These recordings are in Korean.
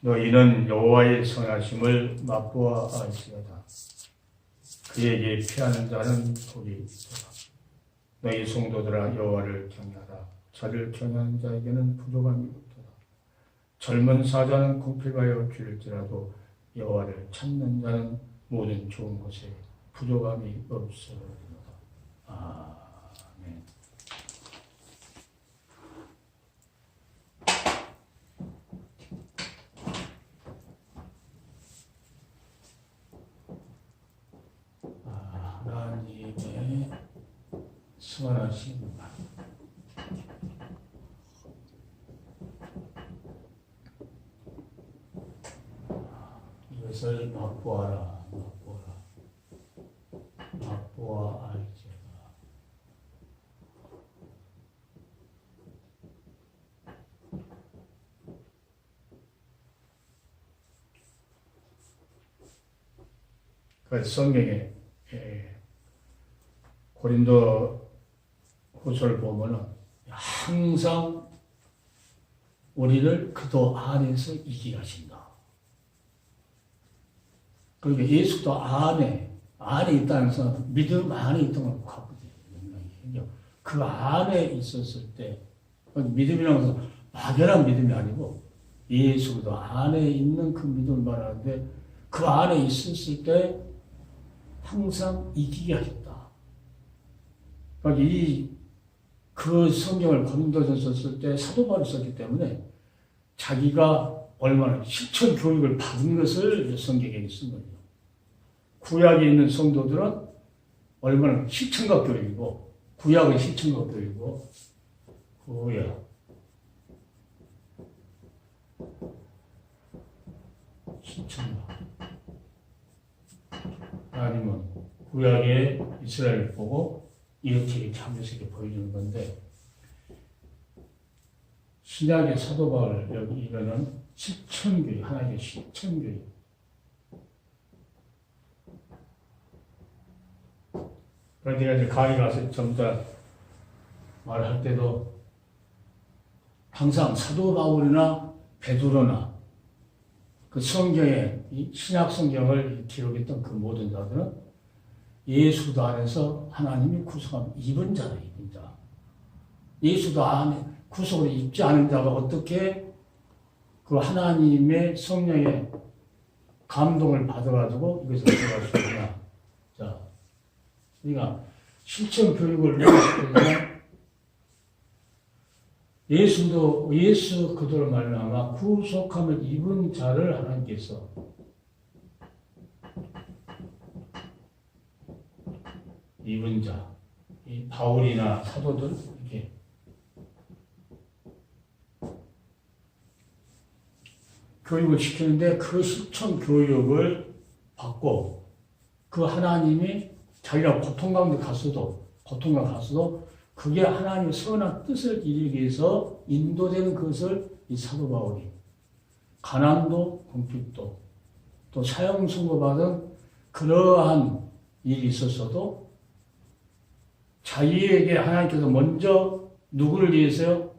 너희는 여호와의 선하심을 맛보아 알지어다. 그에게 피하는 자는 복이 있도다. 너희 성도들아 여호와를 경외하라. 저를 경외하는 자에게는 부족함이 없도다. 젊은 사자는 궁핍하여 줄일지라도 여호와를 찾는 자는 모든 좋은 것에 부족함이 없으리로다. 아멘. 하나님의 선하신 말. 이것을 맛보아라, 맛보아 알지어다. 그 성경에 고린도 후서를 보면은 항상 우리를 그도 안에서 이기게 하신다. 그러니까 예수도 안에 있다는 것은 믿음 안에 있던 걸 갖거든요. 그 안에 있었을 때, 믿음이라는 것은 막연한 믿음이 아니고 예수도 안에 있는 그 믿음을 말하는데 그 안에 있었을 때 항상 이기게 하셨다. 그러니까 그 성경을 고린도전서 쓸 때 사도 바울이 썼기 때문에 자기가 얼마나 실천 교육을 받은 것을 성경에 쓴 거예요. 구약에 있는 성도들은 얼마나 실천과 교육이고, 구약은 실천과 교육이고, 구약. 실천과. 하나님은 구약의 이스라엘을 보고 이렇게 하면서 이렇게 보여주는 건데, 신약의 사도 바울 여기 이거는 실천교육, 하나님의 실천교육. 그러니까 이제 강의 가서 전부 다 말할 때도 항상 사도 바울이나 베드로나 그 성경에, 이 신약 성경을 기록했던 그 모든 자들은 예수도 안에서 하나님이 구속한 입은 자다, 입은 자. 예수도 안에 구속을 입지 않은 자가 어떻게 그 하나님의 성령의 감동을 받아가지고 이것을 들어갈 수 있냐. 자, 그러니까 실천 교육을 위해서 예수 그들을 말미암아 구속함을 입은 자를 하나님께서 입은 자, 이 바울이나 사도들 이렇게 교육을 시키는데 그 실천 교육을 받고 그 하나님이 자기가 고통 가운데 갔어도 그게 하나님의 선한 뜻을 이루기 위해서 인도되는 것을 이 사도 바울이 가난도 궁핍도 또 사형 선고받은 그러한 일이 있었어도 자기에게 하나님께서 먼저 누구를 위해서요?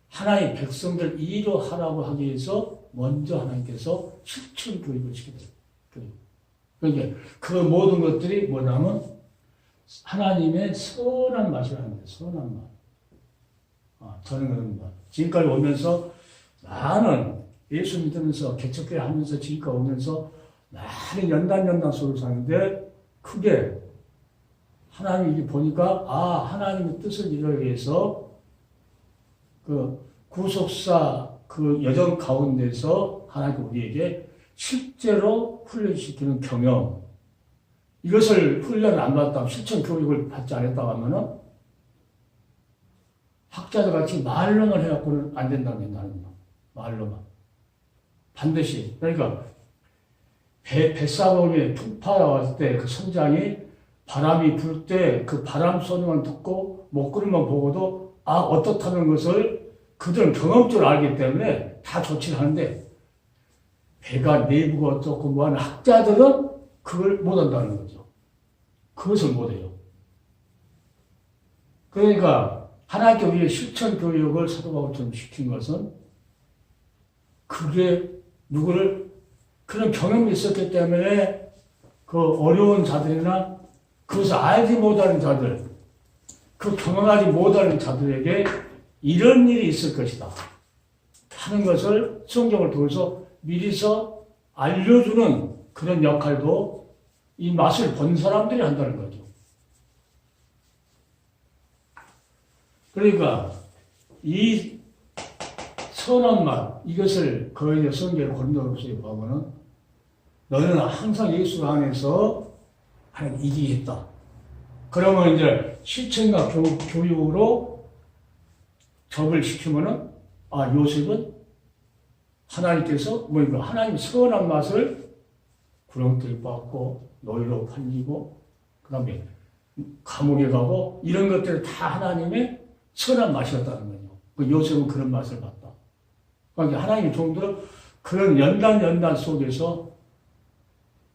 하나님의 백성들 이루하라고 하기 위해서 먼저 하나님께서 실천 교육을 시키더라고요. 그러니까 그 모든 것들이 뭐냐면 하나님의 선한 맛이라는 거예요. 선한 맛. 저는 그런 것. 지금까지 오면서 많은 예수 믿으면서 개척교회 하면서 지금까지 오면서 많은 연단 속을 사는데 크게 하나님이 보니까 하나님의 뜻을 이루기 위해서 그 구속사 그 여정 가운데서 하나님 우리에게 실제로 훈련시키는 경영, 이것을 훈련을 안 받았다면, 실천 교육을 받지 않았다고 하면은 학자들 같이 말로만 해갖고는 안 된다는 게 나는 말로만. 반드시. 그러니까 뱃사공에 풍파가 왔을 때 그 선장이 바람이 불 때 그 바람 소리만 듣고 먹구름만 보고도 어떻다는 것을 그들은 경험적으로 알기 때문에 다 조치를 하는데 배가 내부가 어떻고 뭐하는 학자들은 그걸 못한다는 거죠. 그것을 못해요. 그러니까 하나님께 위해 실천 교육을 사도 바울처럼 시킨 것은 그게 누구를 그런 경험이 있었기 때문에 그 어려운 자들이나 그것을 알지 못하는 자들, 그 경험하지 못하는 자들에게 이런 일이 있을 것이다 하는 것을 성경을 통해서 미리서 알려주는 그런 역할도 이 맛을 본 사람들이 한다는 거죠. 그러니까 이 선한 맛, 이것을 거의 성경 고린도후서에 보면은 너는 항상 예수 안에서 이기겠다. 그러면 이제 실천과 교육으로 접을 시키면은 요셉은 하나님께서 하나님 선한 맛을 구렁텅이 받고 노예로 팔리고 그다음에 감옥에 가고 이런 것들이 다 하나님의 선한 맛이었다는 거죠. 요셉은 그런 맛을 봤다. 그러니까 하나님의 종들은 그런 연단 속에서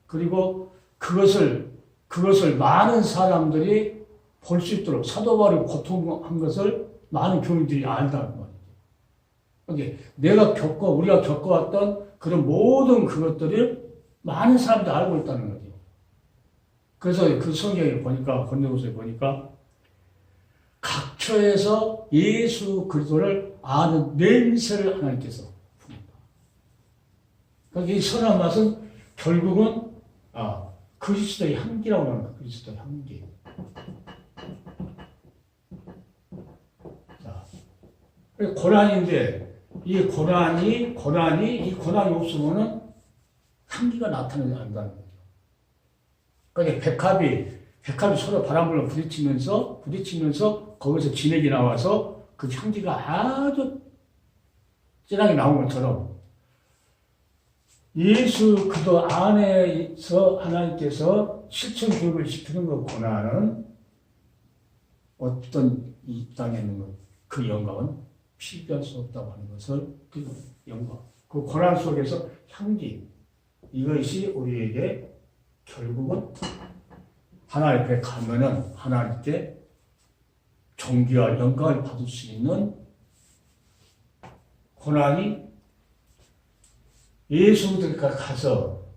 그리고 그것을 많은 사람들이 볼 수 있도록 사도 바울이 고통한 것을 많은 교인들이 안다는 거예요. 그러니까 우리가 겪어왔던 그런 모든 그것들을 많은 사람들이 알고 있다는 거죠. 그래서 그 성경에 보니까, 고린도후서에 보니까 각처에서 예수 그리스도를 아는 냄새를 하나님께서 풉니다. 그러니까 이 선한 맛은 결국은 그리스도의 향기라고 하는 거예요. 그리스도의 향기. 자, 고난인데 이 고난이 없으면은 향기가 나타나지 않는다는 거죠. 그러니까 백합이 서로 바람불로 부딪히면서 거기서 진액이 나와서 그 향기가 아주 진하게 나온 것처럼 예수 그리스도 안에서 하나님께서 실천 교육을 시키는 그 고난은 어떤 이 땅에 있는 그 영광은 비교할 수 없다고 하는 것을 그 영광, 그 고난 속에서 향기, 이것이 우리에게 결국은 하나님 앞에 가면은 하나님께 존귀와 영광을 받을 수 있는 고난이 예수들과 가서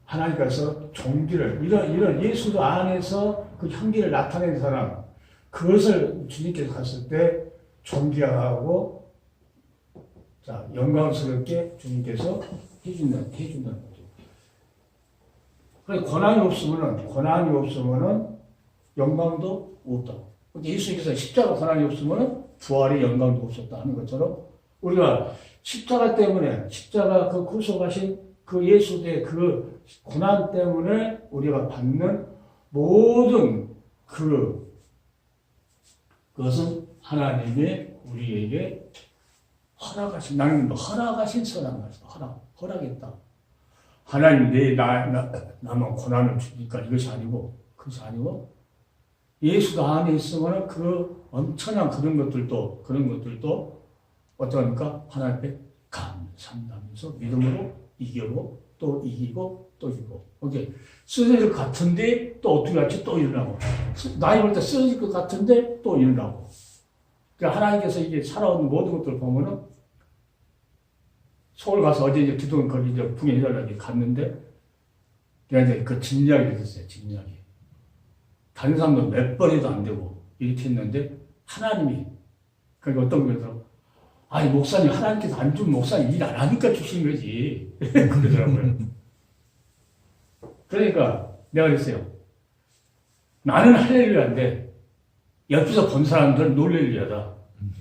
하나님께서 존귀를 이런 예수도 안에서 그 향기를 나타낸 사람, 그것을 주님께서 갔을 때 존귀하고 영광스럽게 주님께서 해준다는 거죠. 그래서 고난이 없으면은 영광도 없다. 예수님께서 십자가 고난이 없으면은 부활의 영광도 없었다 하는 것처럼 우리가 십자가 때문에 십자가 그 구속하신 그 예수의 그 고난 때문에 우리가 받는 모든 그것은 하나님의 우리에게 허락하신 선한 말씀, 허락했다. 하나님 나만 고난을 주니까 그것이 아니고 예수가 안에 있으면 그 엄청난 그런 것들도 어떠합니까? 하나님 앞에 감사하면서 믿음으로 이기고 또 이기고 또 이기고. 오케이. 쓰러질 것 같은데 또 어떻게 할지 또 일어나고. 나이 볼 때 쓰러질 것 같은데 또 일어나고. 그러니까 하나님께서 이게 살아온 모든 것들을 보면은 서울 가서 어제 이제 기도원 거기 이제 북에서 갔는데 내가 이제 그 진리하게 됐어요. 진리하게. 다른 사람도 몇 번에도 안 되고 이렇게 했는데 하나님이 그러니까 어떤 거에서 목사님 하나님께서 안 주면 목사님 일 안 하니까 주신 거지. 그러더라고요. 그러니까 내가 그랬어요. 나는 할렐루야인데 옆에서 본 사람들은 놀렐루야다.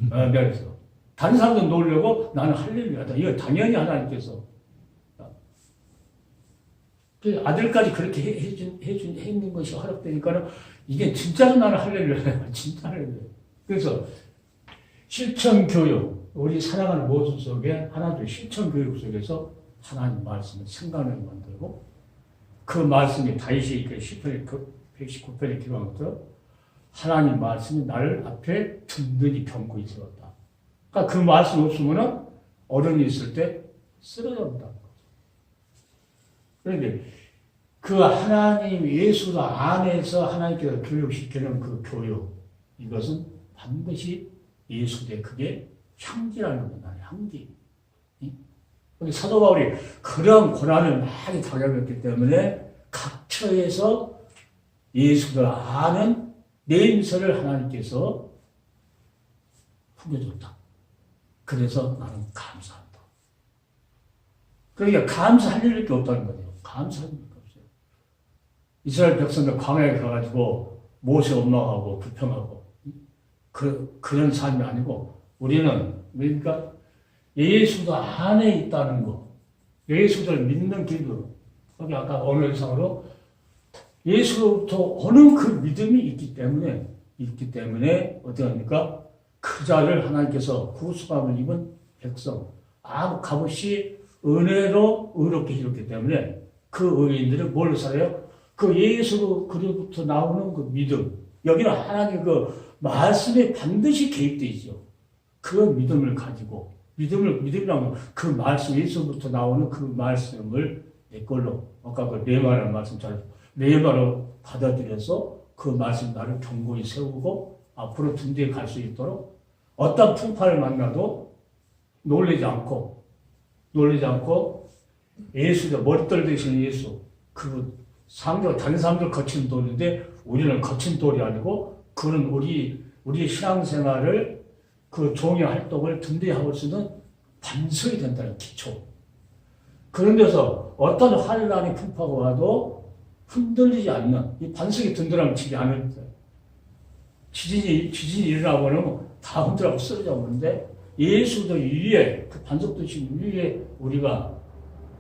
내가 그랬어. 다른 사람들 놀려고 나는 할렐루야다. 이거 당연히 하나님께서. 아들까지 그렇게 해준 것이 허락되니까는 이게 진짜로 나는 할렐루야다. 진짜 할렐루야. 그래서 실천 교육, 우리 사랑하는 모습 속에 하나님의 실천 교육 속에서 하나님 말씀을 생각나게 만들고 그 말씀이 다윗이 그 119편에 기록한 것처럼 하나님 말씀이 나를 앞에 든든히 견고 있었다. 그러니까 그 말씀 없으면은 어른이 있을 때 쓰러져 본다는 거죠. 그런데 그 하나님 예수 안에서 하나님께서 교육시키는 그 교육, 이것은 반드시 예수의 그게 향기라는 거다. 향기. 사도 바울이 그런 고난을 많이 당해봤기 때문에 각처에서 예수를 아는 내임새를 하나님께서 품겨줬다. 그래서 나는 감사한다. 그러니까 감사할 일밖에 없다는 거예요. 감사할 일밖에 없어요. 이스라엘 백성들 광야에 가가지고 모세 원망하고 불평하고 그런 삶이 아니고 우리는 그러니까 예수도 안에 있다는 거, 예수를 믿는 길도 거기 아까 언어상으로 예수로부터 오는 그 믿음이 있기 때문에 어떻게 합니까? 그 자를 하나님께서 구속함을 입은 백성 아무 값없이 은혜로 의롭게 해줬기 때문에 그 의인들은 뭘로 살아요? 그 예수로부터 나오는 그 믿음, 여기는 하나님 그 말씀에 반드시 개입되어 있죠. 그 믿음을 가지고 믿음이라고 그 말씀, 예수부터 나오는 그 말씀을 내 걸로, 아까 그 레마라는 말씀 잘, 레마로 받아들여서 그 말씀 나를 견고히 세우고 앞으로 든든히 갈 수 있도록 어떤 풍파를 만나도 놀라지 않고 예수가 머리떨 되신 예수, 그 다른 사람들 거친 돌인데 우리는 거친 돌이 아니고 그는 우리 신앙생활을 그 종의 활동을 든든히 하고 쓰는 반석이 된다는 기초. 그런 데서 어떤 환란이 풍파가 와도 흔들리지 않는 이 반석이 든든하면 지지 않을 때 지진이 일어나고는 다 흔들어서 쓰러져 버리는데 예수도 위에 그 반석도 지금 위에 우리가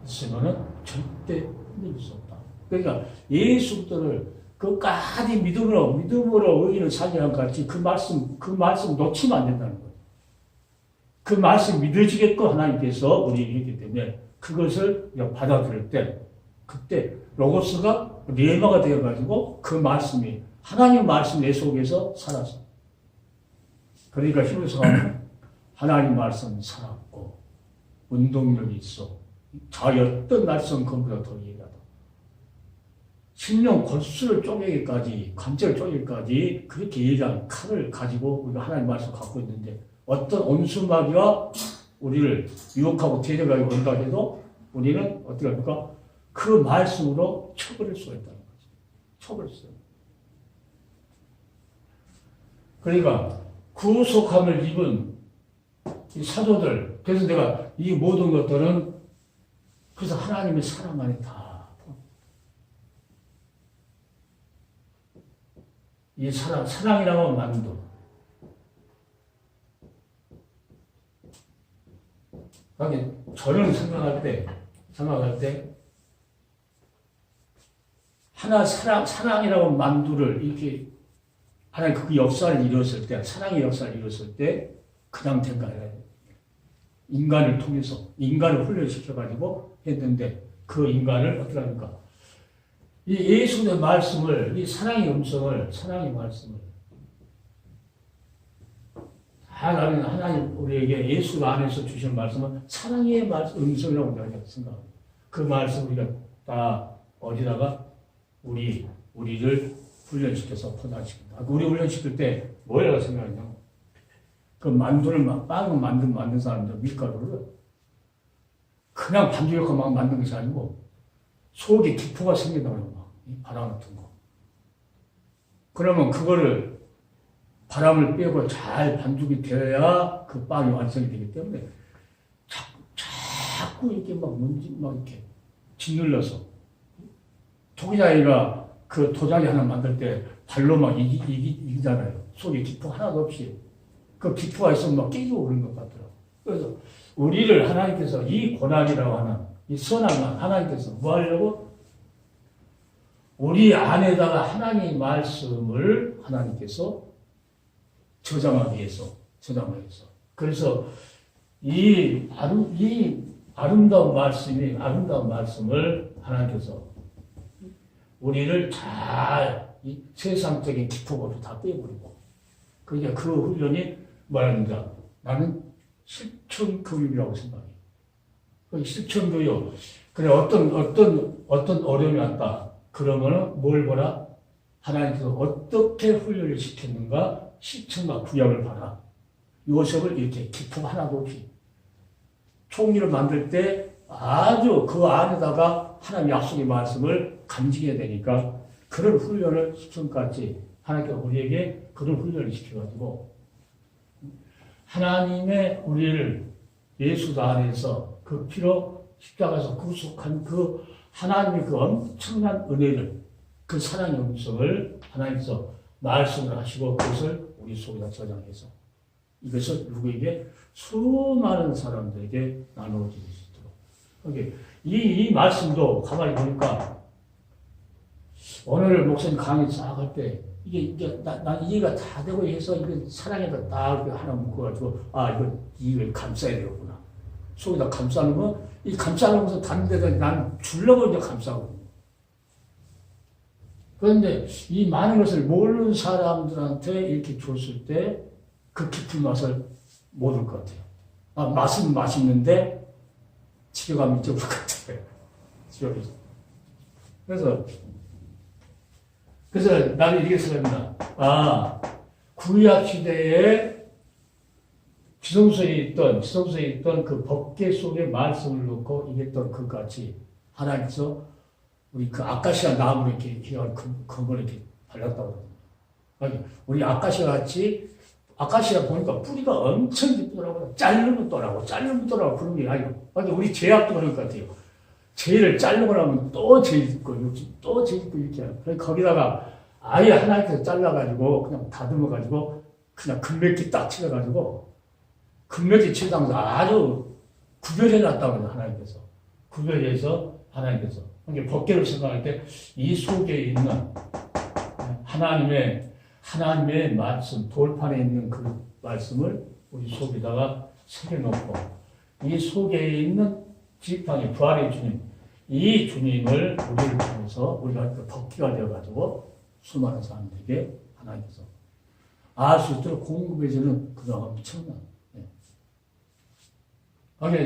있으면은 절대 흔들릴 수 없다. 그러니까 예수들을 끝까지 믿음으로 의인을 살리는 것 같이 그 말씀 놓치면 안 된다는 거예요. 그 말씀 믿어지게끔 하나님께서 우리에게 했기 때문에 그것을 받아들일 때 그때 로고스가 레마가 되어가지고 그 말씀이 하나님 말씀 내 속에서 살아서 그러니까 히브리서 가면 하나님 말씀 살았고 운동력이 있어 자였던 말씀 그보다 더 예리하다. 심령 골수를 쪼개기까지 관절 쪼개기까지 그렇게 예리한 칼을 가지고 우리가 하나님 말씀 갖고 있는데 어떤 온수마귀와 우리를 유혹하고 대적하게 온다 해도 우리는 어떻게 합니까? 그 말씀으로 처벌할 수가 있다는 거죠. 처벌했어요. 그러니까 구속함을 입은 이 사도들, 그래서 내가 이 모든 것들은 그래서 하나님의 사랑 안에 다 이 사랑이라고 하면 만두. 저는 생각할 때 하나 사랑이라고 하면 만두를 이렇게 하나님 그 역사를 이뤘을 때, 사랑의 역사를 이뤘을 때 그냥 생각해야 돼요. 인간을 통해서 인간을 훈련시켜가지고 했는데 그 인간을 어떻게 합니까? 이 예수의 말씀을, 이 사랑의 말씀을 하나님 우리에게 예수 안에서 주신 말씀은 사랑의 음성이라고 내가 생각합니다. 그 말씀 우리가 다 어디다가 우리를 훈련시켜서 포장시킨다. 우리 훈련시킬 때 뭐라고 생각하냐? 그 빵을 만든 사람들 밀가루를 그냥 반죽해서 막 만든 것이 아니고 속에 기포가 생긴다고 막 바람 같은 거. 그러면 그거를 바람을 빼고 잘 반죽이 되어야 그 빵이 완성이 되기 때문에 자꾸 이렇게 막 이렇게 짓눌러서 토기장이가 그 도자기 하나 만들 때 발로 막 이기잖아요. 속에 기포 하나도 없이. 그 기포가 있으면 막 깨지고 그런 것 같더라고요. 그래서 우리를 하나님께서 이 고난이라고 하는 이 선함을 하나님께서 뭐 하려고? 우리 안에다가 하나님의 말씀을 하나님께서 저장하기 위해서. 그래서 이 아름다운 말씀을 하나님께서 우리를 잘 이 세상적인 기포를 다 빼버리고 그러니까 그 훈련이 뭐라는가? 나는 실천교육이라고 생각해요. 실천교육. 그래 어떤 어려움이 왔다. 그러면은 뭘 보라? 하나님께서 어떻게 훈련을 시켰는가? 실천과 구약을 봐라. 요셉을 이렇게 기포 하나도 없이 총리를 만들 때 아주 그 안에다가 하나님 약속의 말씀을 간직해야 되니까 그런 훈련을 시켜까지 하나님께서 우리에게 그런 훈련을 시켜가지고 하나님의 우리를 예수 안에서 그 피로 십자가에서 구속한 그 하나님의 그 엄청난 은혜를 그 사랑의 음성을 하나님께서 말씀을 하시고 그것을 우리 속에다 저장해서 이것을 누구에게 수많은 사람들에게 나누어질 수 있도록 이 말씀도 가만히 보니까 오늘 목사님 강의 쫙 할 때 이게 난 이해가 다 되고 해서 이게 사랑에다 딱 하나 묶어가지고 이걸 감싸야 되겠구나. 속에다 감싸는 건 이 감싸면서 다른 데다 난 주려고 이제 감싸거든요. 그런데 이 많은 것을 모르는 사람들한테 이렇게 줬을 때 그 깊은 맛을 못 올 것 같아요. 맛은 맛있는데 치료감이 좀 올 것 같아요. 그래서 나는 이렇게 생각합니다. 구약 시대에 지성소에 있던 그 법계 속에 말씀을 놓고 이겼던 그 같이 하나님께서 우리 그 아카시아 나무를 이렇게 귀한 금을 이렇게 발랐다고 그러거든요. 우리 아카시아 같이 아카시아 보니까 뿌리가 엄청 이쁘더라고요. 자르면 또라고 그런 게 아니고. 우리 제약도 그럴 것 같아요. 제를 자르고 나면 또 제 있고, 또 제 있고 이렇게 해요. 거기다가 아예 하나님께서 잘라가지고 그냥 다듬어가지고 그냥 금맥기 딱 칠해가지고 금맥기 칠하면서 아주 구별해놨다고 하나님께서. 구별해서 하나님께서. 법계를 생각할 때 이 속에 있는 하나님의 말씀, 돌판에 있는 그 말씀을 우리 속에다가 새겨놓고 이 속에 있는 지팡이, 부활의 주님, 이 주님을 우리를 통해서 우리가 법기가 되어가지고 수많은 사람들에게 하나님께서 알 수 있도록 공급해주는 그런 엄청난.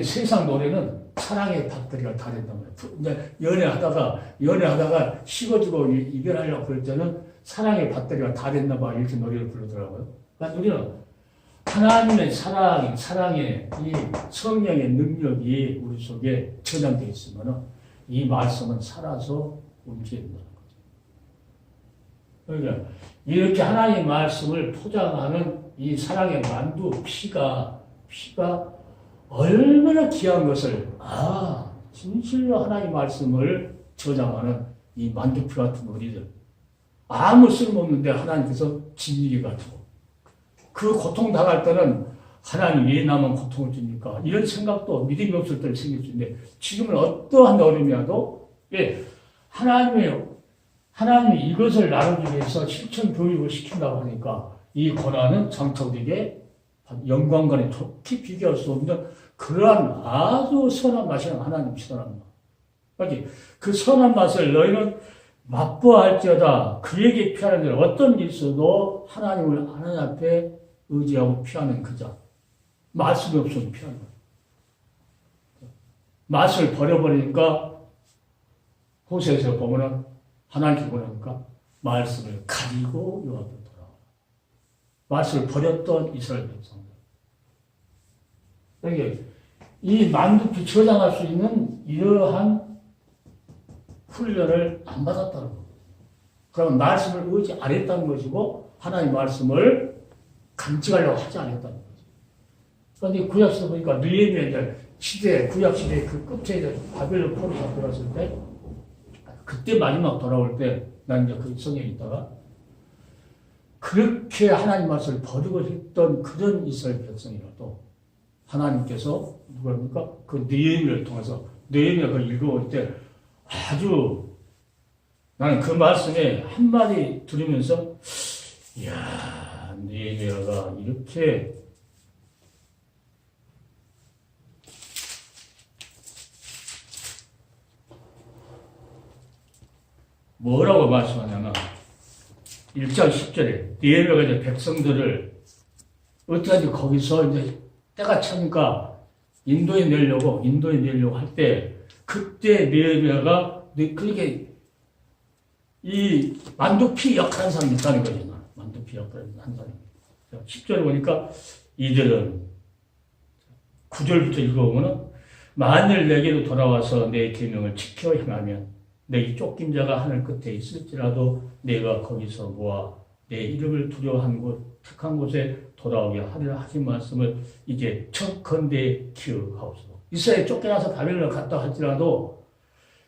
세상 노래는 사랑의 밭들이가 다 된단 말이에요. 연애하다가 식어지고 이별하려고 그럴 때는 사랑의 밭들이가 다 됐나 봐. 이렇게 노래를 부르더라고요. 그러니까 우리는 하나님의 사랑의 이 성령의 능력이 우리 속에 저장되어 있으면 이 말씀은 살아서 움직인다는 거죠. 그러니까 이렇게 하나님의 말씀을 포장하는 이 사랑의 만두 피가 얼마나 귀한 것을 진실로 하나님의 말씀을 저장하는 이 만두피 같은 우리들 아무 쓸모없는데 하나님께서 진리게 가지고 그 고통 당할 때는 하나님 왜 나만 고통을 줍니까? 이런 생각도 믿음이 없을 때 생길 수 있는데 지금은 어떠한 어려움이라도 하나님이 이것을 나누기 위해서 실천 교육을 시킨다고 하니까 이 고난은 장차 우리에게 영광과는 좋게 비교할 수 없는 그러한 아주 선한 맛이라는 하나님 선한 맛. 그 선한 맛을 너희는 맛보할지어다. 그에게 피하는 자는 어떤 일 있어도 하나님 앞에 의지하고 피하는 그자. 말씀이 없으면 피하는 거야. 맛을 버려버리니까 호세에서 보면은 하나님께 보니까 말씀을 가지고 요 앞에 돌아와. 말씀을 버렸던 이스라엘 백성들. 그러니까 이 만두피 저장할 수 있는 이러한 훈련을 안 받았다는 거예요. 그러면 말씀을 의지 안 했다는 것이고 하나님의 말씀을 간직하려고 하지 않았다는 거죠. 그런데 구약시대 보니까 느헤미야 구약 시대 그 끝에 바벨론 포로 잡혀갔을 때 그때 마지막 돌아올 때 난 이제 그 성경에 있다가 그렇게 하나님 말씀을 버리고 했던 그런 이스라엘 백성이라도 하나님께서 누가 합니까? 그 느헤미야를 통해서 느헤미야가 그걸 읽어올 때 아주 나는 그 말씀에 한마디 들으면서 이야 느헤미야가 이렇게 뭐라고 말씀하냐면 1장 10절에 느헤미야가 이제 백성들을 어떻게든지 거기서 이제 때가 차니까 인도에 내려고 할 때 그때 느헤미야가 그렇게 이 만두피 역할한 사람이 있다는 거죠. 만두피 역할한 사람이. 10절에 보니까 이들은 9절부터 읽어보면은 만일 내게로 돌아와서 내 계명을 지켜 행하면 내 쫓긴 자가 하늘 끝에 있을지라도 내가 거기서 모아 내 이름을 두려워한 곳 택한 곳에 돌아오게 하리라 하신 말씀을 이제 척컨대 기억하옵소서. 이스라엘 쫓겨나서 바벨론을 갔다 할지라도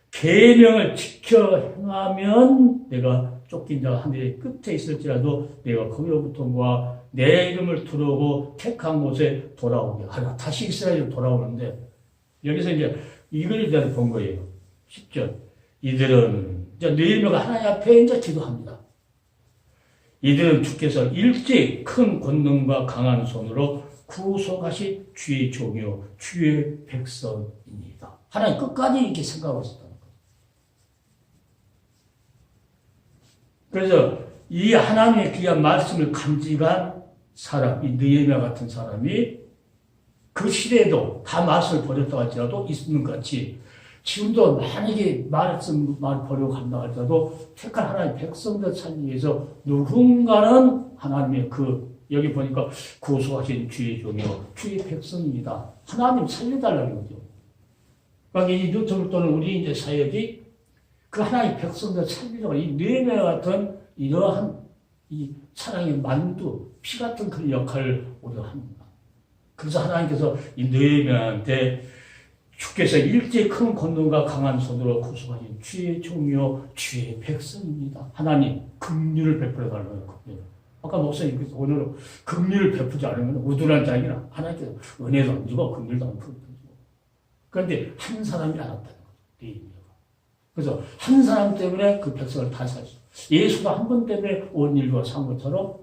계명을 지켜 행하면 내가 쫓긴 자가 하늘의 끝에 있을지라도 내가 거기로부터 모아 내 이름을 두려고 택한 곳에 돌아오게 하리라. 다시 이스라엘로 돌아오는데 여기서 이제 이걸 대해서 본 거예요. 10절. 이들은 이제 느헤미야가 하나님 앞에 이제 기도합니다. 이들은 주께서 일찍 큰 권능과 강한 손으로 구속하신 주의 종이요 주의 백성입니다. 하나님 끝까지 이렇게 생각하고 있었다는 거예요. 그래서 이 하나님의 귀한 말씀을 간직한 사람, 이 느헤미야 같은 사람이 그 시대에도 다 말씀을 버렸다고 할지라도 있는 것 같이 지금도 만약에 말씀을 버리고 간다 할지라도 택한 하나님의 백성들 살기 위해서 누군가는 하나님의 여기 보니까 구속하신 주의 종이요 주의 백성입니다. 하나님 살려달라는 거죠. 그러니까 이 유튜브 또는 우리 이제 사역이 그 하나님의 백성들 살리려고 이 느헤미야 같은 이러한 이 사랑의 만두, 피 같은 그런 역할을 우리가 합니다. 그래서 하나님께서 이 느헤미야한테 주께서 일찍 큰 권능과 강한 손으로 구속하신 주의 종이요 주의 백성입니다. 하나님 긍휼을 베풀어 달라는 거예요. 아까 목사님께서 오늘은 긍휼을 베푸지 않으면 우둔한 자에게는 하나님께서 은혜도 안 주고 긍휼도 안 베푸고. 그런데 한 사람이 알았다는 거죠. 그래서 한 사람 때문에 그 백성을 다 살수. 예수가 한 번 때문에 온 인류가 산 것처럼.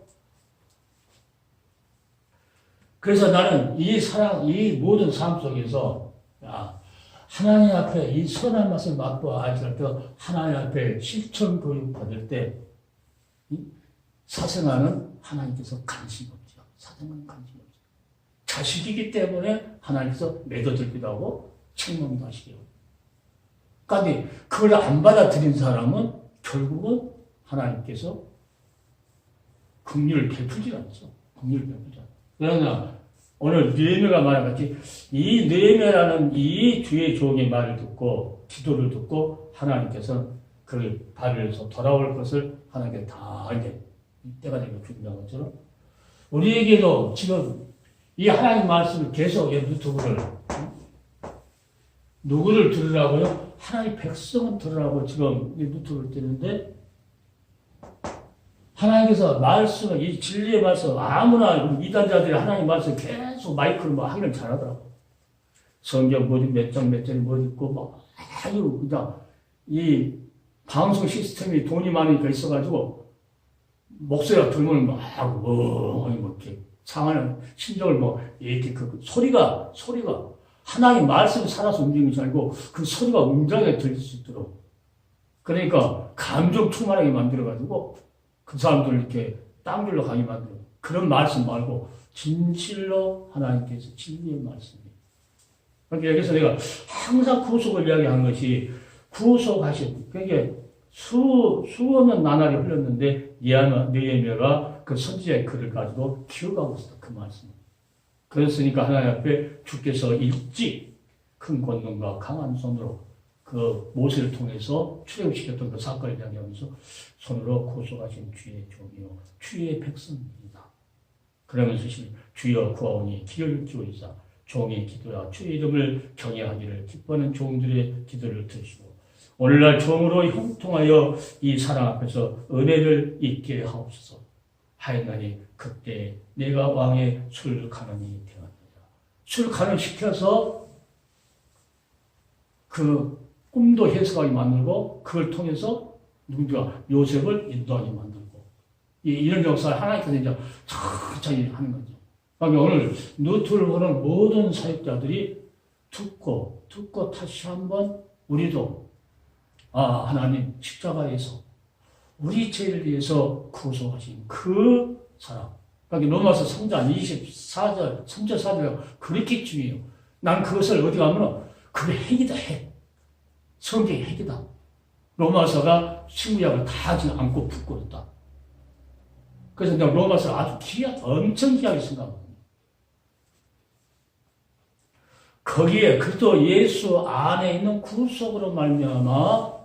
그래서 나는 이 모든 삶 속에서 하나님 앞에 이 선한 맛을 맛보아 알지할 때 하나님 앞에 실천 교육 받을 때 사생아는 하나님께서 관심이 없죠. 사생아는 관심이 없죠. 자식이기 때문에 하나님께서 맺어들기도 하고 책망도 하시죠. 그런데 그걸 안 받아들인 사람은 결국은 하나님께서 긍휼을 베풀지 않죠. 긍휼을 베풀지 않죠. 그러나 오늘 느헤미야가 말한같이 이 느헤미야라는 이 주의 종의 말을 듣고 기도를 듣고 하나님께서 그 바벨에서 돌아올 것을 하나님께 다 이제 때가 되면 준비한 것처럼 우리에게도 지금 이 하나님 말씀을 계속 유튜브를 누구를 들으라고요? 하나님 백성은 들으라고 지금 유튜브를 뜨는데 하나님께서 말씀을, 이 진리의 말씀, 아무나 이단자들이 하나님 말씀 계속 마이크를 하기를 잘하더라고. 성경 몇 장 몇 절이 있고, 아주 그냥 이 방송 시스템이 돈이 많으니까 있어가지고, 목소리가 들면 이렇게 상하는 심정을 이렇게 소리가 하나님 말씀이 살아서 움직이는 줄 알고, 그 소리가 웅장하게 들릴 수 있도록. 그러니까 감정 충만하게 만들어가지고, 그 사람들 이렇게 땅길로 가게 만들어. 그런 말씀 말고 진실로 하나님께서 진리의 말씀이에요. 그러니까 여기서 내가 항상 구속을 이야기한 것이 구속하신. 그게 수없는 나날이 흘렀는데 느헤미야가 그 선지자의 글을 가지고 기억하고 있었다. 그 말씀. 그랬으니까 하나님 앞에 주께서 일찍 큰 권능과 강한 손으로 그 모세를 통해서 출애굽시켰던 그 사건을 이야기하면서 손으로 구속하신 주의 종이요 주의 백성입니다. 그러면서 주여 구하오니 기를 기울이사 종의 기도야 주의 이름을 경외하기를 기뻐하는 종들의 기도를 들으시고 오늘날 종으로 형통하여 이 사랑 앞에서 은혜를 잊게 하옵소서. 하였나니 그때 내가 왕의 술간원이 되었느니라. 술간을 시켜서 그 꿈도 해석하게 만들고 그걸 통해서 누군가 요셉을 인도하게 만들고 이런 역사를 하나님께서 이제 천천히 하는 거죠. 그러니까 오늘 유튜브를 보는 모든 사역자들이 듣고 다시 한번 우리도 하나님 십자가에서 우리 죄를 위해서 구속하신 그 사람. 그러니까 로마서 3장 24절 3절 4절 그렇게 중요해요. 난 그것을 어디 가면 그게 핵이다 핵. 성경의 핵이다. 로마서가 신구약을 다 지금 안고 붙고 있다. 그래서 내가 로마서를 아주 엄청 귀하게 생각합니다. 거기에 그리스도 예수 안에 있는 구속으로 말미암아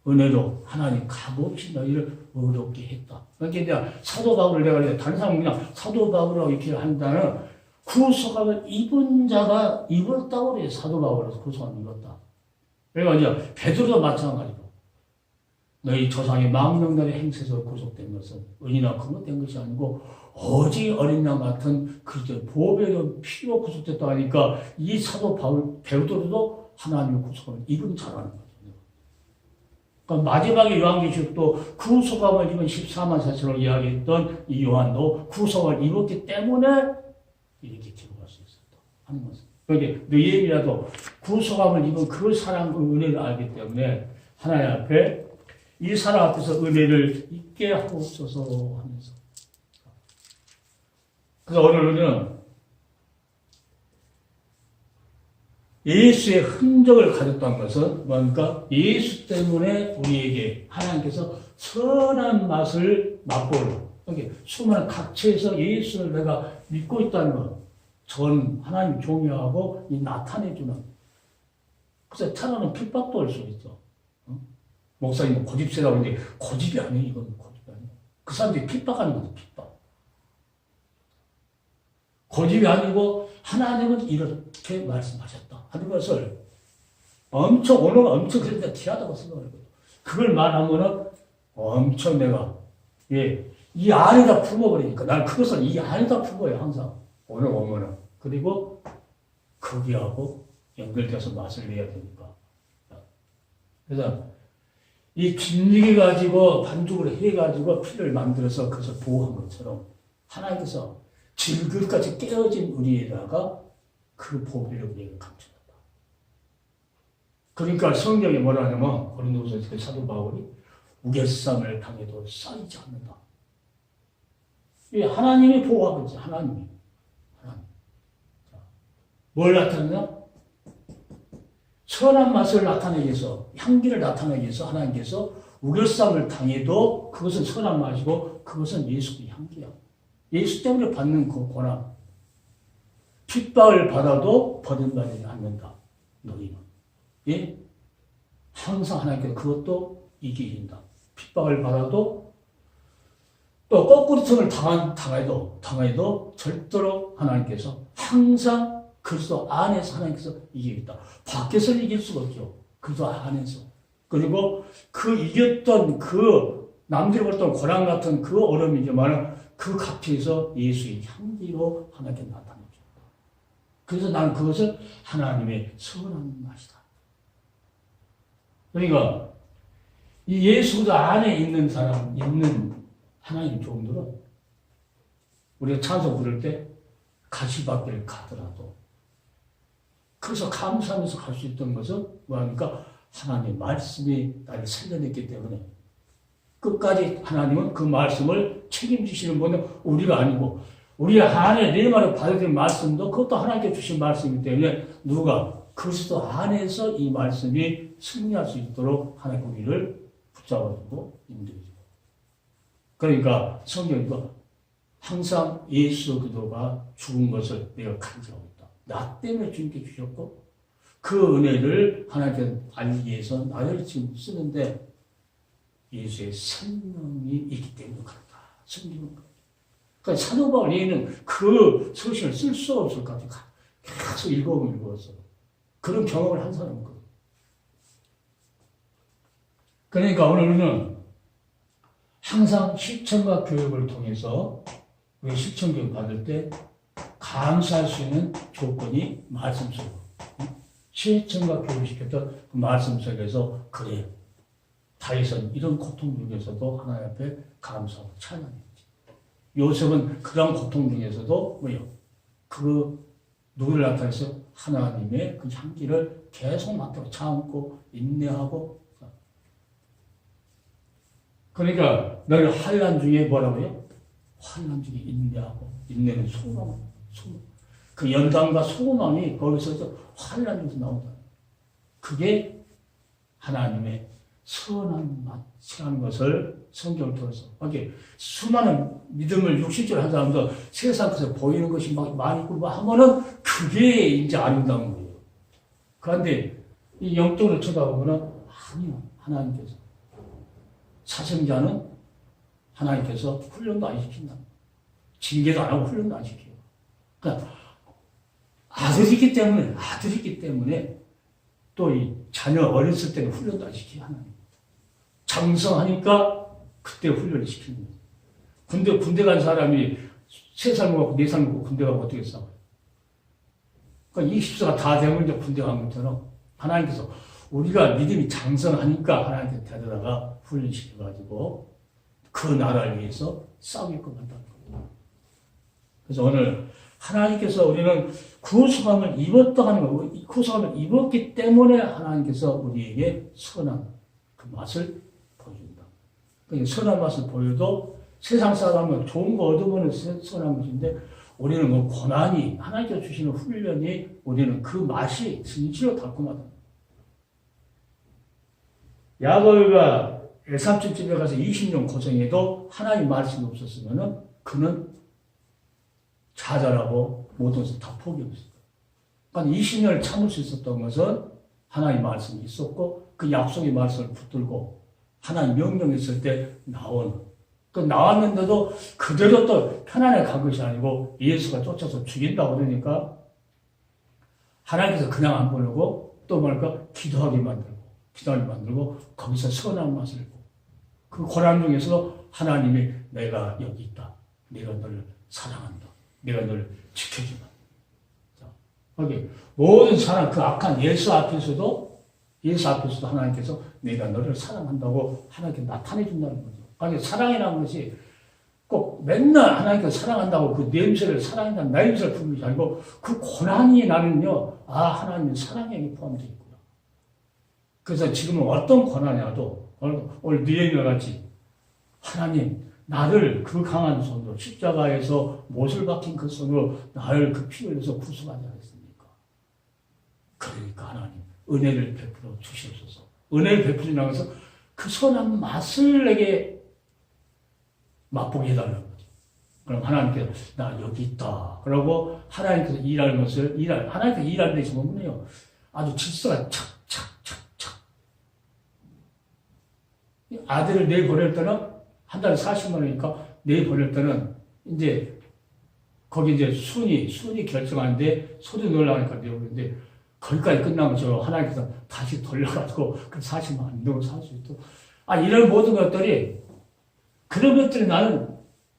은혜로 하나님 값없이 너희를 의롭게 했다. 그러니까 내가 사도 바울을 내가 다른 사람은 그냥 사도 바울이라고 이렇게 한다는 구속함을 입은 자가 입었다고 그래요. 사도 바울에서 구속함을 입었다. 그러니까 이제 베드로도 마찬가지로 너희 조상의 망령날의 행세에서 구속된 것은 은이나 금은 것이 아니고 오직 어린 양 같은 그리스도의 보배로 피로 구속됐다 하니까 이 사도 바울 베드로도 하나님의 구속함을 입은 자라는 거죠. 그러니까 마지막에 요한계시록도 구속함을 입은 14만 사천으로 이야기했던 이 요한도 구속을 입었기 때문에 이렇게 기록할 수 있었다 하는 것은. 그러니까 너희들이라도 구속함을 입은 그 사랑, 그 은혜를 알기 때문에 하나님 앞에 이 사람 앞에서 은혜를 잊게 하옵소서 하면서. 그래서 오늘은 예수의 흔적을 가졌다는 것은 뭡니까? 예수 때문에 우리에게 하나님께서 선한 맛을 맛보고, 수많은 각처에서 예수를 내가 믿고 있다는 것, 전 하나님 종이하고 나타내주는. 그래서 테러는 핍박도 할 수 있죠. 목사님 고집세라고 하는데 고집이 아니에요. 이건 고집이 아니에요. 그 사람들이 핍박하는 거죠. 핍박. 고집이 아니고 하나님은 이렇게 말씀하셨다 하는 것을 언어가 엄청 그런데 귀하다고 생각을 해요. 그걸 말하면은 엄청 내가 이 안에다 품어버리니까 난 그것을 이 안에다 품어요. 항상 오늘 오면은. 그리고 거기하고 연결돼서 맛을 내야 되니까. 그래서 이 뒷얘기 가지고 반죽을 해가지고 피를 만들어서 그것을 보호한 것처럼 하나님께서 질그릇까지 깨어진 우리에다가 그 보배를 우리에게 감춰놨다. 그러니까 성경에 뭐라 하냐면 고린도서에서 사도 바울이 우겨쌈을 당해도 쌓이지 않는다. 이 하나님이 보호하고 있지. 하나님. 뭘 나타내냐? 선한 맛을 나타내기 위해서, 향기를 나타내기 위해서 하나님께서 우겨쌈을 당해도 그것은 선한 맛이고 그것은 예수의 향기야. 예수 때문에 받는 그 고난. 핍박을 받아도 버림받지 않는다. 너희는. 예? 항상 하나님께서 그것도 이기신다. 핍박을 받아도 또 거꾸로성을 당해도 절대로 하나님께서 항상 그리스도 안에서 하나님께서 이기겠다. 밖에서 이길 수가 없죠. 그리스도 안에서. 그리고 그 이겼던 그 남들이 벌었던 고난 같은 그 어려움이지만 그 값에서 예수의 향기로 하나님께 나타내죠. 그래서 나는 그것을 하나님의 선한 맛이다. 그러니까 이 예수 안에 있는 사람, 있는 하나님 종들은 우리가 찬송 부를 때 가시밭길 가더라도 그래서 감사하면서 갈 수 있던 것은 뭐합니까? 하나님의 말씀이 나를 살려냈기 때문에 끝까지 하나님은 그 말씀을 책임지시는 분은 우리가 아니고 우리 안에 내 말을 받아들인 말씀도 그것도 하나님께 주신 말씀이기 때문에 누가 그리스도 안에서 이 말씀이 승리할 수 있도록 하나님 우리를 붙잡아주고 인도해주고. 그러니까 성경도 항상 예수 그리스도가 죽은 것을 내가 간직하고 있다. 나 때문에 주님께 주셨고 그 은혜를 하나님께 알기 위해서 나를 지금 쓰는데 예수의 생명이 있기 때문에 그렇다. 성경은 그러니까 사도 바울 얘는 그 서신을 쓸 수 없을 것 같아요. 계속 읽어서 그런 경험을 한 사람은 거예요. 그러니까 오늘은 항상 실천과 교육을 통해서 우리 실천 교육 받을 때 감사할 수 있는 조건이 말씀 속으로. 실천과 교육을 시켰던 그 말씀 속에서 그래. 다윗은 이런 고통 중에서도 하나님 앞에 감사하고 찬양했지. 요셉은 그런 고통 중에서도 그 누구를 나타내서 하나님의 그 향기를 계속 맡고 참고 인내하고. 그러니까 너를 환난 중에 뭐라고요? 환난 중에 인내하고 인내는 소망. 그 연단과 소망이 거기서 환난 중에서 나온다. 그게 하나님의 선한 맛이라는 것을 성경을 통해서 이렇게 수많은 믿음을 육신적으로 하자 하면서 세상에서 보이는 것이 막 많이 있고 뭐 하면은 그게 이제 아름다운 거예요. 그런데 이 영적으로 쳐다보면은 아니요. 하나님께서 사생자는 하나님께서 훈련도 안 시킨다. 징계도 안 하고 훈련도 안 시켜요. 그러니까 아들이기 때문에 또 이 자녀 어렸을 때는 훈련도 안 시켜요. 하나님. 장성하니까 그때 훈련을 시키는 거예요. 군대 간 사람이 3살 먹고 4살 먹고 군대 가면 어떻게 싸워요? 그러니까 20세가 다 되면 이제 군대 간 것처럼 하나님께서 우리가 믿음이 장성하니까 하나님께서 데려다가 훈련시켜가지고 그 나라를 위해서 싸우게끔 한다는 거예요. 그래서 오늘 하나님께서 우리는 구속함을 입었다 하는 거고, 구속함을 입었기 때문에 하나님께서 우리에게 선한 그 맛을 보여준다. 그러니까 선한 맛을 보여도 세상 사람은 좋은 거 얻어보는 선한 것인데 우리는 그 고난이 하나님께서 주시는 훈련이 우리는 그 맛이 진실로 달콤하다. 야곱이가 외삼촌집에 가서 20년 고생해도 하나님 말씀이 없었으면은 그는 좌절하고 모든 것을 다 포기했을 거예요. 그러니까 20년을 참을 수 있었던 것은 하나님 말씀이 있었고 그 약속의 말씀을 붙들고 하나님 명령이 있을 때 나왔는데도 그대로 또 편안하게 간 것이 아니고 예수가 쫓아서 죽인다고 그러니까 하나님께서 그냥 안 보내고 또 뭘까? 기도하게 만들고 거기서 선한 맛을 보고 그 고난 중에서 하나님이 내가 여기 있다. 내가 너를 사랑한다. 내가 너를 지켜주마. 자, 여기 모든 사랑 그 악한 예수 앞에서도 하나님께서 내가 너를 사랑한다고 하나님께 나타내 준다는 거죠. 아니 사랑이라는 것이 꼭 맨날 하나님께서 사랑한다고 그 냄새를 사랑한다는 냄새를 품는 게 아니고 그 고난이 나는요. 하나님은 사랑에 포함되어 있구나. 그래서 지금은 어떤 고난이 와도 오늘 느헤미야 같이 하나님 나를 그 강한 손으로 십자가에서 못을 박힌 그 손으로 나를 그 피 흘려서 구속하지 않았습니까? 그러니까 하나님 은혜를 베풀어 주시옵소서. 은혜를 베풀어 나가서 그 선한 맛을 내게 맛보게 해달라는 거죠. 그럼 하나님께서 나 여기 있다. 그러고 하나님께서 하나님께서 일하는 데 보면요. 아주 질서가 착착착착. 아들을 내일 보낼 때는 한 달에 40만 원이니까 내일 보낼 때는 이제 거기 이제 순위 결정하는데 소리 넣으려니까 내보는데 거기까지 끝나면 저 하나님께서 다시 돌려가지고 그 40만 원 넣어 살 수 있도록 이런 모든 것들이 그런 것들이 나는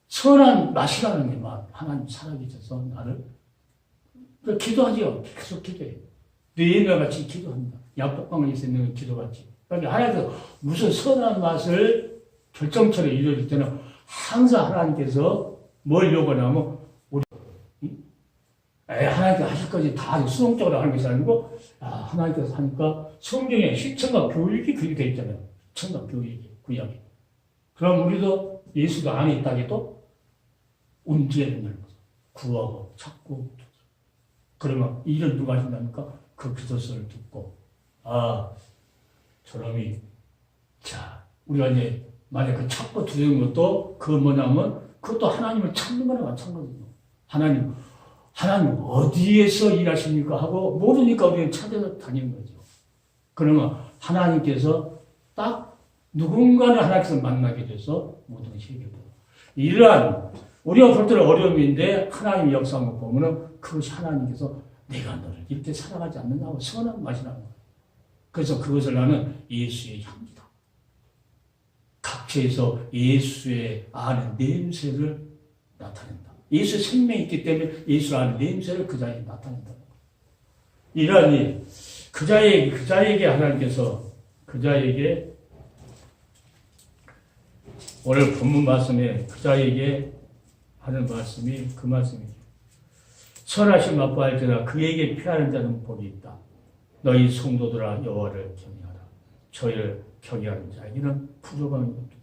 선한 맛이라는 게 하나님 살아계셔서 나를 기도하죠. 계속 기도해요. 느헤미야 같이 기도합니다. 약복강에서 있는 기도같이. 그러니까 하나님께서 무슨 선한 맛을 결정처럼 이루어질 때는 항상 하나님께서 뭘 요구하냐면 하나님께서 하실 것이 다 수동적으로 하는 것이 아니고 하나님께서 하니까 성경에 시청과 교육이 그렇게 되어 있잖아요. 시청과 교육이 구약이. 그럼 우리도 예수가 안에 있다 해도 움직여야 된다는 거죠. 구하고 찾고 그러면 일을 누가 하신다니까 그 기도서를 듣고 저놈이 우리가 이제 만약 그 찾고 두는 것도 그 뭐냐면 그것도 하나님을 찾는 거나 마찬가지예요. 하나님 어디에서 일하십니까 하고 모르니까 우리는 찾아서 다니는 거죠. 그러면 하나님께서 딱 누군가를 하나님께서 만나게 돼서 모든 것이 해결돼요. 이러한 우리가 볼 때는 어려움인데 하나님의 역사를 보면은 그것이 하나님께서 내가 너를 이렇게 사랑하지 않는다고 선한 맛이라는 거예요. 그래서 그것을 나는 예수의 향기다. 각처에서 예수의 아는 냄새를 나타낸다. 예수의 생명이 있기 때문에 예수 아는 냄새를 그 자에게 나타낸다. 이러한 일, 그 자에게 하나님께서 그 자에게 오늘 본문 말씀에 그 자에게 하는 말씀이 그 말씀이죠. 선하신 맛보할지라 그에게 피하는 자는 복이 있다. 너희 성도들아 여호와를 경외하라. 저희를 경외하는 자에게는 부족함이 없다.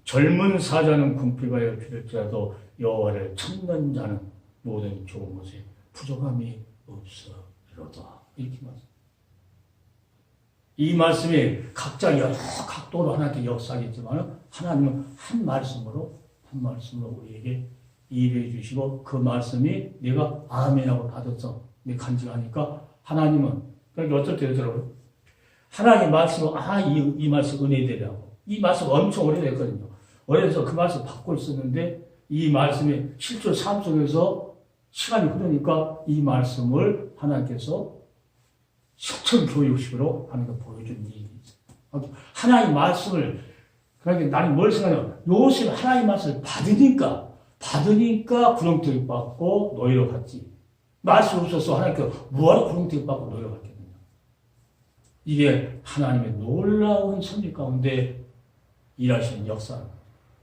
젊은 사자는 궁핍하여 필할지라도 여호와를 찾는 자는 모든 좋은 것에 부족함이 없으리로다. 이렇게 말씀. 이 말씀이 각자 여러 각도로 하나님께 역사하겠지만 하나님은 한 말씀으로 우리에게 이해해 주시고 그 말씀이 내가 아멘하고 받아서 내 간직하니까 하나님은 그러니까 어쩔 때 그러더라고요. 하나님 말씀은 이 말씀 은혜되라고 이 말씀 엄청 오래됐거든요. 오래돼서 그 말씀 받고 있었는데 이 말씀이 실제 삶 속에서 시간이 흐르니까 이 말씀을 하나님께서 실천 교육식으로 하는 걸 보여준 일이 있어요. 하나님 말씀을 그러니까 나는 뭘 생각해요? 요셉 하나님 말씀을 받으니까 구렁텅이 받고 노예로 갔지. 말씀 없어서 하나님께서 뭐하러 구렁텅이 받고 노예로 갔겠느냐. 이게 하나님의 놀라운 섭리 가운데 일하시는 역사.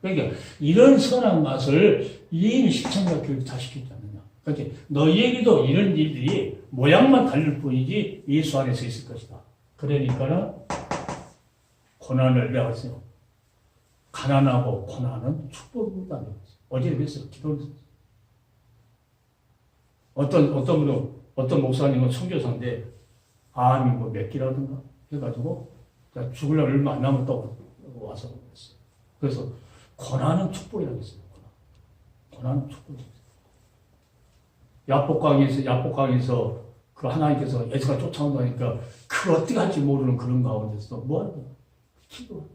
그러니까 이런 선한 맛을 이미 시청자 교육 다 시켰지 않느냐. 그러니까 너희에게도 이런 일들이 모양만 다를 뿐이지 예수 안에서 있을 것이다. 그러니까는 고난을 내가 했어요. 가난하고 고난은 축복입니다. 어제 그랬어요. 기도했어요. 어떤 목사님은 선교사인데 암이 뭐 몇 기라든가 해가지고 죽으려고 얼마 안 남았다고 와서 그랬어요. 그래서 고난은 축복이라고 했어요. 고난은 축복이라고 했어요. 야복강에서 그 하나님께서 에스가 쫓아온다니까 그 어떻게 할지 모르는 그런 가운데서 뭐 하는 거야? 기도.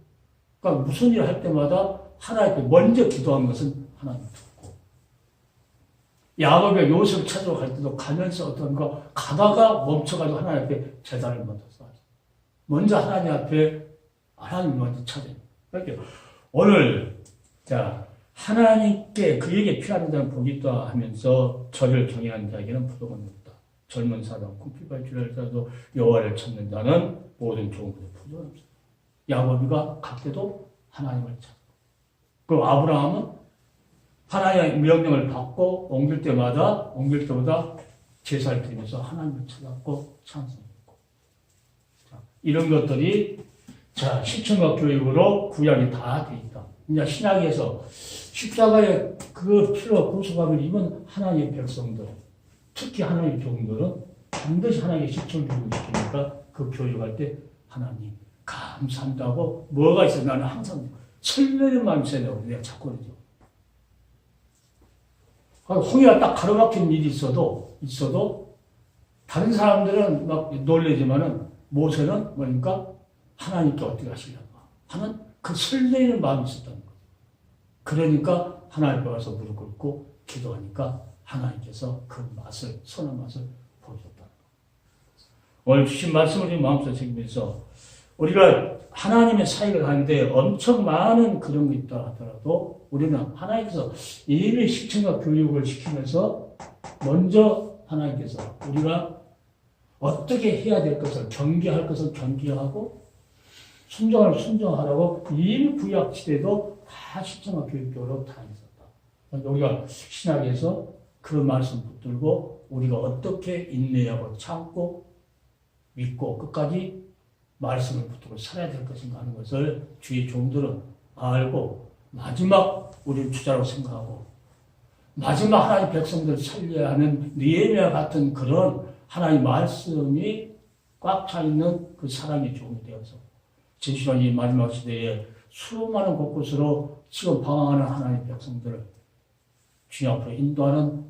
그러니까 무슨 일을 할 때마다 하나님께 먼저 기도한 것은 하나님 듣고. 야곱이 요셉을 찾으러 갈 때도 가면서 어떤 거 가다가 멈춰가지고 하나님 앞에 제단을 먼저 쌓아요. 먼저 하나님 앞에 하나님 먼저 찾아요. 그러니까 오늘 하나님께 그에게 필요한 자는 복이 있다 하면서 저를 경외하는 자에게는 부족함이 없다. 젊은 사람, 꿈필발주를 자도 여호와를 찾는 자는 모든 좋은 것에 부족함이 없다. 야곱이가 갈 때도 하나님을 찾고 그리고 아브라함은 하나님의 명령을 받고 옮길 때마다 제사를 드리면서 하나님을 찾았고 찬송했고 이런 것들이 시청각 교육으로 구약이 다 돼 있다. 이제 신약에서 십자가의 그 피로 구속함을 입은 하나님의 백성들, 특히 하나님의 종들은 반드시 하나님의 시청 교육을 시키니까 그 교육할 때 하나님 감사한다고 뭐가 있어? 나는 항상 설레는 마음이 있어야 되고 내가 자꾸 그러죠. 홍해가 딱 가로막힌 일이 있어도 다른 사람들은 막 놀래지만은 모세는 뭐니까 하나님께 어떻게 하시려고 하는 그 설레는 마음이 있었다는 거죠. 그러니까 하나님 앞에 가서 무릎 꿇고 기도하니까 하나님께서 그 맛을, 선한 맛을 보여줬다는 거예요. 오늘 주신 말씀을 우리 마음속에 새기면서 우리가 하나님의 사역을 하는데 엄청 많은 그런 게 있다 하더라도 우리는 하나님께서 이미 시청과 교육을 시키면서 먼저 하나님께서 우리가 어떻게 해야 될 것을 경계할 것을 경계하고 순종할 순종하라고 이미 구약 시대도 다 시청과 교육적으로 다 있었다. 우리가 신학에서 그 말씀 붙들고 우리가 어떻게 인내하고 참고 믿고 끝까지 말씀을 붙들고 살아야 될 것인가 하는 것을 주의 종들은 알고 마지막 우리를 주자라고 생각하고 마지막 하나님 백성들을 살려야 하는 느헤미야 같은 그런 하나님 말씀이 꽉 차 있는 그 사람이 종이 되어서 진실한 이 마지막 시대에 수많은 곳곳으로 지금 방황하는 하나님 백성들을 주님 앞으로 인도하는